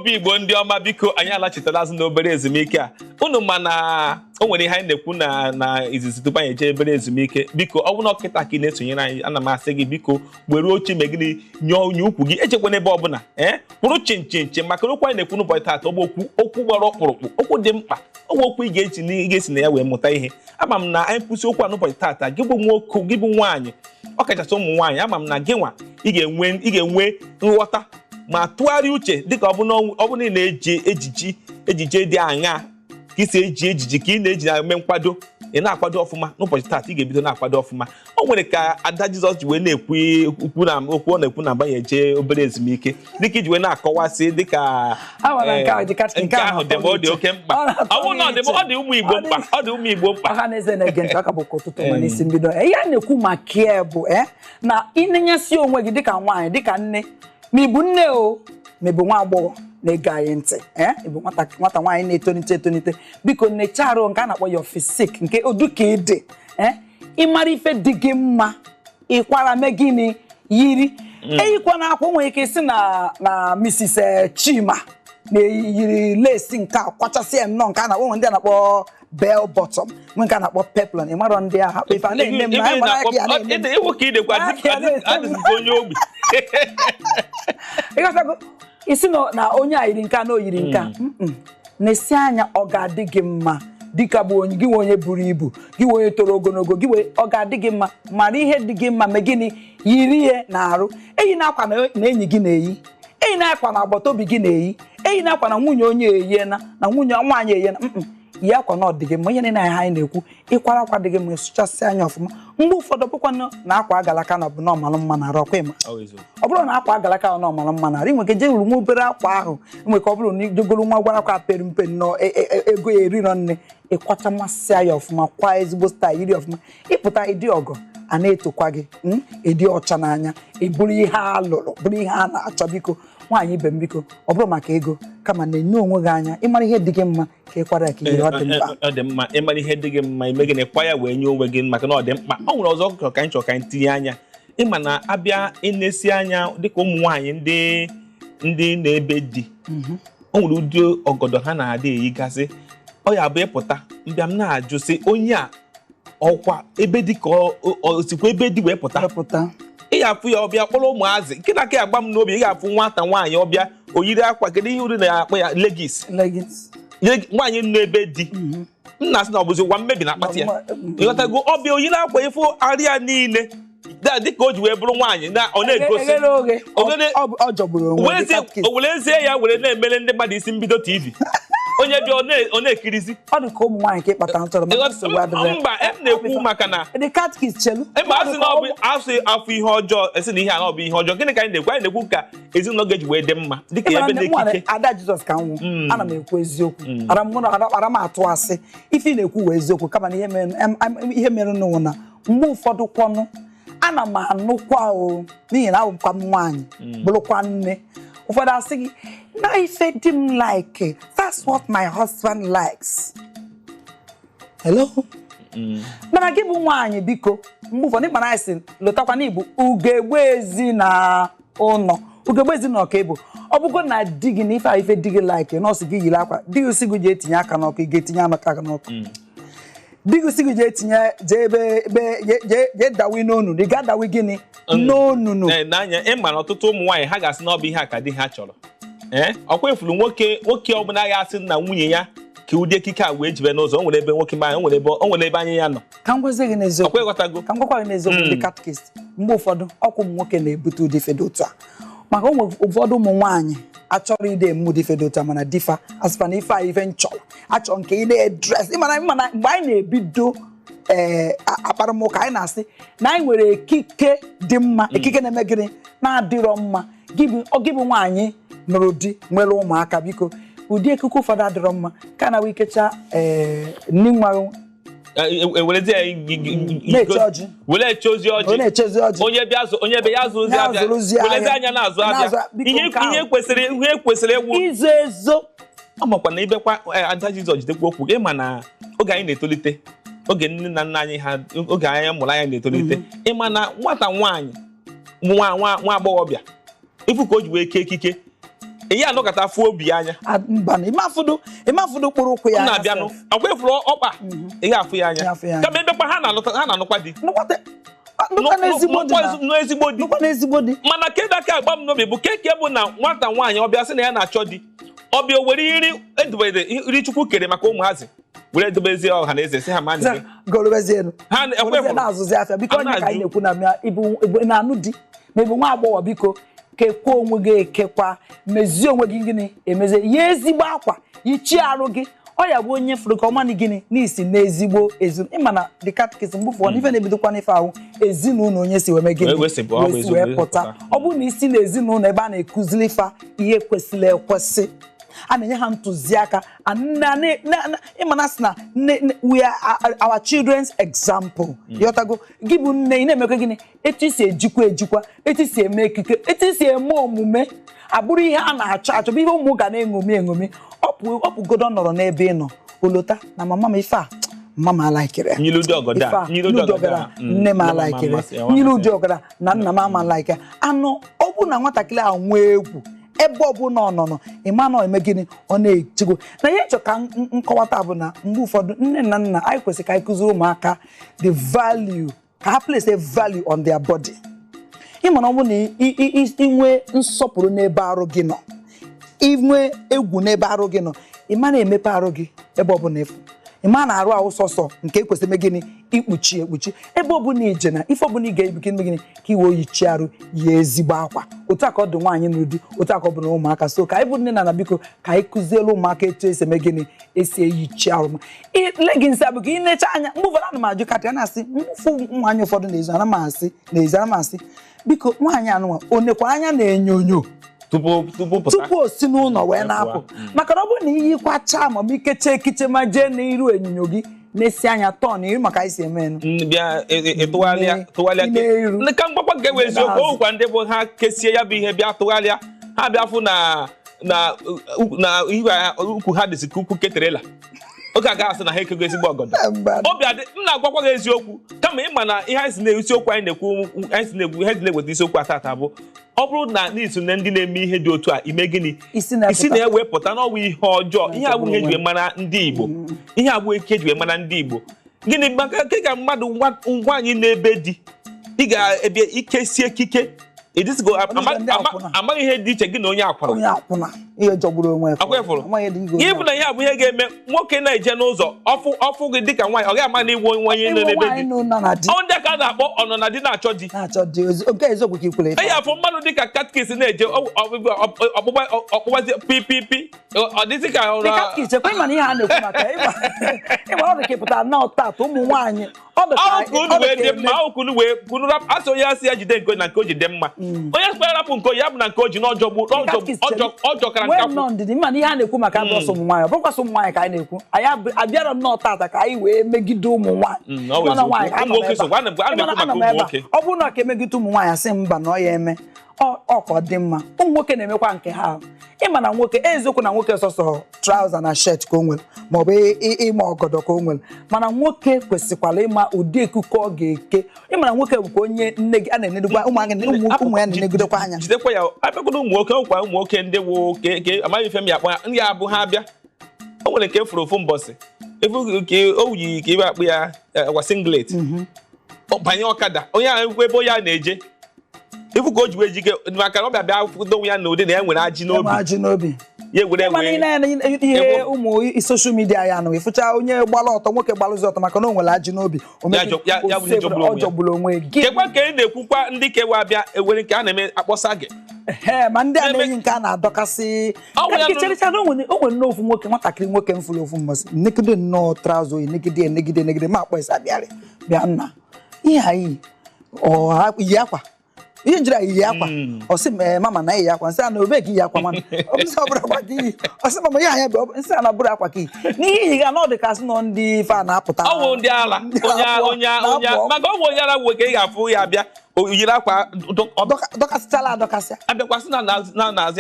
obi Igbo ndị ọma biko anyị alachitala azụ n'obere ezumike a unu mana o nwere ihe anyị na-ekwu na izizi tupu anyị eje obere ezumike biko ọ bụrụ na ọkịta ka ị na-esonyere anyị ana m asị gị biko were oche megide nye ukwu gị echekwana ebe ọbụla kwụrụ chinchin maka okwu anyị na-ekwu n'ụbọchị taata ọ bụ okwu gbara ọkpụrụkpụ okwu dị mkpa ọ bụ okwu ị ga-esi na ya wee mụta ihe ama m na anyị kwụsị okwu a n'ụbọchị taata gị bụ nwoke gị bụ nwaanyị ọ kachasị ụmụ nwaanyị ama m na gị nwa ị ga-enwe nghọta ma tụgharịa uche dịka ọ bụ na ị na-eji ejije dị aṅa ka isi eji ejiji ka ị na-eji na-eme nkwado ị na-akwado ọfụma n'ụbọchị taata ị ga-ebido na-akwado ọfụma o nwere ka Ada Jizọs ji wee na-ekwu okwu ọ na-ekwu na abanye eje obere ezumike dịka iji wee na-akọwasị dịka nke ahụ dị ma ọ dị oke mkpa ọ bụrụ na ọ dị ụmụ Igbo mkpa ọ dị ụmụ Igbo mkpa ha na-eze na-ege ntị aka bụkwa ụtụtụ ma n'isi mbido ihe a na-ekwu maka ya bụ na ịnenyesi onwe gị dịka nwaanyị dịka nne ma ị bụ nne o ma ị bụ nwa agbọghọ na-ege anyị ntị ịbụ nwata nwaanyị na-etonite biko nnecha arụ nke a na-akpọ ya fisik nke oduka ịdị ịmara ife dị gị mma ịkwara mee gịnị yiri eyikwana akwa nwere ike isi na Mrs. Chima na-eyiri lesi nke a kwachasị ya nnọọ nke a na-akpọ ndị a na-akpọ bell bottom nwe nke a na-akpọ peplon ịmarọ ndị agha ife a na-eme m na isi na onye a yiri nke a na oyiri nke a na-esi anya ọ ga-adị gị mma dịka bụ onye gị nwe onye buru ibu gị nwe onye toro ogologo gị wee ọ ga-adị gị mma mara ihe dị gị mma mee gịnị yiri ihe na-arụ eyi na-akwa na enyi gị na-eyi eyi na-akwa na agbata obi gị na-eyi eyi na-akwa na nwunye onye eyiena na nwunye nwaanyị eyiena yi akwa na ọ dị gị mma ihe niile anyị na-ekwu ịkwara akwa dị gị mma sụchasị anya ọfụma mgbe ụfọdụ bụkwa na akwa agalaka na bụ n'ọmalụ mma na arọ ịma ọ bụrụ na akwa agalaka na ọmalụ mma na arị nwere ike jewuru nwa obere akwa ahụ nwere ka ọ bụrụ na ijegoro nwa gwara akwa peri mpe nọ ego ya erirọ nne ịkwacha masị ya ọfụma kwa ezigbo staịl yiri ọfụma ịpụta ịdị ọgọ a na-etokwa gị ịdị ọcha n'anya ịbụrụ ihe a lụrụ bụrụ ihe a na-achọ biko nwaanyị ibe m biko ọ bụrụ maka ego kama na-enye onwe gị anya ịmara ihe dị gị mma ka ịkwara ya ka ihe ọ dị mma ịmara ihe dị gị mma ime gị na-ekwa ya wee nye onwe gị maka na ọ dị mkpa ọ nwere ọzọ ka anyị chọrọ ka anyị tinye anya ịma na abịa ịnesi anya dịka ụmụ nwaanyị ndị na-ebe di o nwere ụdị ọgọdọ ha na-adị eyigasị ọ ya bụ ịpụta mbịa m na-ajụ sị onye a ọkwa ebe dị ka osikwa ebe di wee pụta ị ga-afụ ya ọbịa kpọrọ ụmụazị nke na aka ya agba m n'obi ị ga-afụ nwata nwaanyị ọbịa oyiri akwa kedu ihe uri na-akpọ ya legis nwaanyị nọ ebe di nna sị na ọ bụzi ụwa mmebi na akpati ya ịghọtago ọbịa oyiri akwa ịfụ arịa niile dịka o ji wee bụrụ nwaanyị na ọ na-egosi o were ezie ya were na-emere ndị mmadụ isi mbido TV onye bịa ọ na-ekirizi ọ dị ka ụmụ nwaanyị ka ịkpata ntọrọ mba na-ekwu maka na asị na ọ bụ asị afọ ihe ọjọọ esi na ihe a na ọ bụ ihe ọjọọ gịnị ka anyị na-ekwu ka ezinụlọ ga-eji wee dị mma dịka ebe na-ekike Ada Jizọs ka nwụ ana m ekwu eziokwu ara m atụ asị ife ị na-ekwu wee eziokwu kama na ihe mere n'ụwa na mgbe ụfọdụ kwọnụ ana m anụkwa o n'ihi na abụkwa m nwaanyị bụrụkwa nne ụfọdụ asị gị na ife di m like that's what my husband likes. Hello? Mana gị bụ nwaanyị biko mgbe ụfọdụ ịkpana anyị si lụtakwa na ịbụ ugegbe ezi na ụlọ ugegbe ezi na ọka ịbụ ọ bụgo na di gị na ife di gị like nọọsụ gị yiri akwa di gị si gị jee etinye aka n'ọkụ ị ga-etinye aka n'ọkụ di gị si gị jee etinye jee dawi n'onu ị ga-adawi gịnị n'onunu n'anya ịma na ọtụtụ ụmụ nwaanyị ha ga-asị na ọ bụ ihe a ka di ha chọrọ ọkwa efuru nwoke ọbụla ga-asị na nwunye ya ka ụdị ekike a wee jibe n'ụzọ o nwere ebe nwoke ma o nwere ebe anya ya nọ ka m gwazie gị n'eziokwu ọkwa ịghọtago ka m gwakwa gị n'eziokwu ndị katkist mgbe ụfọdụ ọkwụ ụmụ nwoke na-ebute ụdị ife dị otu a maka o nwere ụfọdụ ụmụ nwaanyị achọrọ ide eme ụdị ife dị otu a mana difa asịfa na ife a ife nchọrọ achọ nke ị na-edres ịmana mgbe anyị na-ebido akparamụka anyị na-asị na anyị nwere ekike dị mma ekike na-eme gịnị na-adịrọ mma gị bụ nwaanyị nụrụ di nwere ụmụaka biko ụdị ekike ụfọdụ adịrọ mma ka na ikecha nni nwa were echezi ọjị onye be ya zụzi abịa welezi anya na-azụ abịa ihe kwesịrị egwu izo ezo ọ makwa na ibekwa Ada Jizọs jidekwa okwu gị ma na oge anyị na-etolite oge nne na nna anyị ha oge anyị mụrụ anya na-etolite ịma na nwata nwaanyị nwa agbọghọbịa ifu ka o ji wee kee ekike ihe anọkọta afọ obi anya mbana ịmafụdụ kpụrụ ụkwụ ya na-abịanụ akwa efuru ọkpa ị ga-afụ ya anya kama ebekwa ha na-anụkwa di n'ezigbo di mana kedu aka agba m n'obi bụ keke bụ na nwata nwaanyị ọbịa sị na ya na-achọ di ọbịa o were iri edobere iri Chukwu kere maka ụmụazị were edobezie ọha na eze si ha ma nne ha na-azụzi afịa biko onye ka anyị na-ekwu na ibu na-anụ di ma ịbụ nwa agbọghọ biko kekwa onwe gị ekekwa mezie onwe gị gịnị emeze ya ezigbo akwa yichi arụ gị ọ ya bụ onye fụrụ ka ọmanị gịnị n'isi n'ezigbo ezinụlọ ịma na the catechism mgbe ụfọdụ ife na-ebidokwa n'ife ahụ ezinụlọ onye si wee mee gịnị wee pụta ọ bụrụ na isi n'ezinụlọ ebe a na-ekuzili ifa ihe kwesịrị ekwesị a na-enye ha ntụziaka ịmana sị na we are our children's example yọtago gị bụ nne ị na-emekwa gịnị etu isi ejikwa etu isi eme ekike etu isi eme omume abụrụ ihe a na-achọ bụ ihe ụmụ ga na-eṅomi ọpụgodo nọrọ n'ebe ị nọ olota na mama m ife a mama alaikere nne m alaikere nyiri ụdị ọgara na nna m ama alaike anụ ọ bụ na nwatakịrị ahụ nwee egwu ebe ọbụla ọ nọ ịma na eme gịnị ọ na-echego na ihe chọ ka nkọwata bụ na mgbe ụfọdụ nne na nna anyị kwesịrị ka anyị kụziri ụmụaka the value ka ha place a value on their body ịmana ọ bụ na inwe nsọpụrụ n'ebe arụ gị nọ inwe egwu n'ebe arụ gị nọ ịma na-emepe arụ gị ebe ọbụla efu ịma na-arụ ahụ sọsọ nke ekwesịrị eme gịnị ikpuchi ebe ọbụla ije na ife ọbụla ị ga-ebike ime gịnị ka iwe oyichi arụ ya ezigbo akwa otu aka ọ dị nwaanyị n'ụdị otu aka ọ bụ na ụmụaka so ka anyị bụ nne na biko ka anyị kụzielu ụmụaka etu esi eme gịnị esi eyichi arụ leginsị abụ ka ị na-eche anya mgbe ụfọdụ ana m ajụ katị a na-asị mfu nwaanyị ụfọdụ na-ezu ana m asị biko nwaanyị anụnwa o nekwara anya na enyonyo tupu o si n'ụlọ wee na-apụ maka na ọ bụrụ na iyikwacha ma m ikeche ekiche ma jee n'iru enyonyo gị na-esi anya tọn iri maka isi eme bịa tụgharịa ka mgbakwa ga-ewe eziokwu okwa ndị bụ ha kesie ya bụ ihe bịa tụgharịa ha bịa fụ na ihu ukwu ha dịsị ka ukwu keterela oge a ga-asị na ha ekego ezigbo ọgọdọ obi adị m na-agwakwa gị eziokwu kama ịma na ihe anyị si na-isiokwu anyị na-ekwu ihe dị na-eweta isiokwu atata bụ ọ bụrụ na n'izu na ndị na-eme ihe dị otu a ime gịnị isi na-ewepụta n'ọnwụ ihe ọjọọ ihe abụghị eji mara ndị Igbo ihe abụghị ike eji mara ndị Igbo gịnị maka ke ka mmadụ nwaanyị na-ebe di ị ga-ebie ikesie ekike edisigo amaghị ihe dị iche gị na onye akwụna ihe jọgburu onwe ihe bụ na ihe abụ ihe ga-eme nwoke na-eje n'ụzọ ọfụ gị dịka nwaanyị ọ gaghị ama na igbo nwaanyị na-ebe di ọ ndị ka a na-akpọ ọnọna di na-achọ di enyi afọ mmadụ dịka katkis na-eje ọkpụgbazi pipipi ọ dịzị ka ụmụ nwaanyị unu wee kwunura asị onye asị ya jide nke na nke o jide mma onye sịkwara rapụ nke ya bụ na nke o ji n'ọjọ kara mana ihe a na-ekwu maka abụrọsọ ụmụ nwaanyị ọ bụrụkwasị ụmụ nwaanyị ka anyị na-ekwu anyị abịara nnọọ tata ka anyị wee megide ụmụ nwaanyị ọ bụrụ na ọ ka emegide ụmụ nwaanyị asị mba na ọ ya eme ọkọ dị mma ụmụ nwoke na-emekwa nke ha ịma na nwoke eziokwu na nwoke sọsọ trauza na shirt ka o nwere maọbụ ịma ọgọdọ ka o nwere mana nwoke kwesịkwara ịma ụdị ekuku ọ ga-eke ịma na nwoke bụkwa onye nne gị a na-enedokwa ụmụ ya na-enegidekwa anya jidekwa ya abịakwado ụmụ nwoke nkwa ụmụ nwoke ndị bụ ke amaghị ife m ya akpọ ndị abụ ha abịa o nwere nke furu ofu mbọsị efu ke o yi ka ibe akpụ ya gwa singlet banye ọkada onye ahụ ebe onye a na-eje ifu ka o ji wee jike maka na ọ bịa fụdo ya na ụdị na ya nwere ajị n'obi ya egwere ihe ụmụ soshal midia ya nọ ịfụcha onye gbara ọtọ nwoke gbalụzi ọtọ maka na o nwere ajị n'obi ọ jọgburu onwe gị kekwa ka ị na-ekwukwa ndị kewa abịa ewere nke a na-eme akpọsa gị ma ndị a na-eyi nke a na-adọkasị cherịcha na o nwere n'ofu nwoke nwatakịrị nwoke m fụrụ ofu mbọsị negide nnọọ traụza oyi negide ma akpọ ịsa bịa nna ihe anyị yi akwa ihe njiri iyi akwa ọ sị mama na iyi akwa nsị a na obe gị iyi akwa mana ọsị ọ bụrụ akwa gị iyi ọ sị mama ihe anya bụ nsị a na bụrụ akwa gị n'ihe iyi ga na ọ dị ka sị nọ ndị ife a na-apụta ọ bụ ndị ala onye maka ọ bụ onye ara nwoke ị ga-afụ ya abịa o yiri akwa dọkasịchala adọkasịa abịakwasị na na-azị ya a na-azị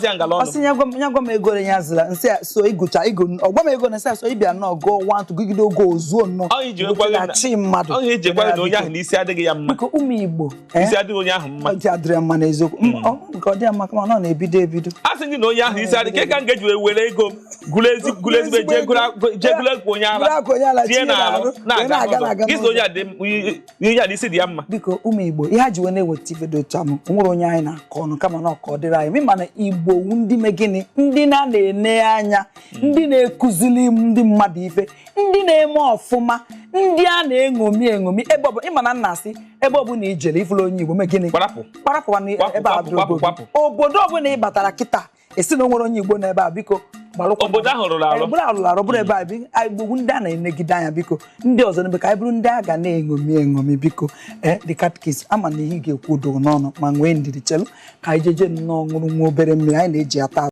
ya ngala ọnụ ọsị ya gwa m ego ya zụra nsị a so ịgụcha ọgwa m ego na nsị a so ịbịa nọ gụọ nwantụ gụgide ogo ozuo nnọọ chi mmadụ onye iji egwa na onye ahụ n'isi adịghị ya mma biko ụmụ Igbo isi adịghị onye ahụ mma dị adịrị mma n'eziokwu nke ọ dị mma kama ọ na-ebido a sị gị na onye ahụ isi adịghị ka m ga-eji were ego gụlụ ezigbo jee gụlụ onye ala tie n'arụ na-aga ihe a n'isi dị ya mma biko ụmụ Igbo ihe ha ji wee na-eweta ife dị otu ahụ nwere onye anyị na-akọ ọnụ kama na ọka ọ dịrị anyị ma na Igbo ndị me gịnị ndị na-ene anya ndị na-ekuzili ndị mmadụ ife ndị na-eme ọfụma ndị a na-eṅomi ebe ọbụla ịma na nna asị ebe ọbụla ijele ifụla onye Igbo mee gịnị kparapụ ebe a obodo ọbụla ị batara kịta esi na o nwere onye Igbo n'ebe a biko obodo ahụ rụrụ arụ bụrụ ebe a gbogbo ndị a na-enegide anya biko ndị ọzọ n'ebe ka anyị bụrụ ndị a ga na-eṅomi biko the catechist ama na ihe ga-ekwu udo n'ọnụ ma nwee ndidi chelu ka anyị jeje nnọọ ṅụrụ nwa obere mmiri anyị na-eji ata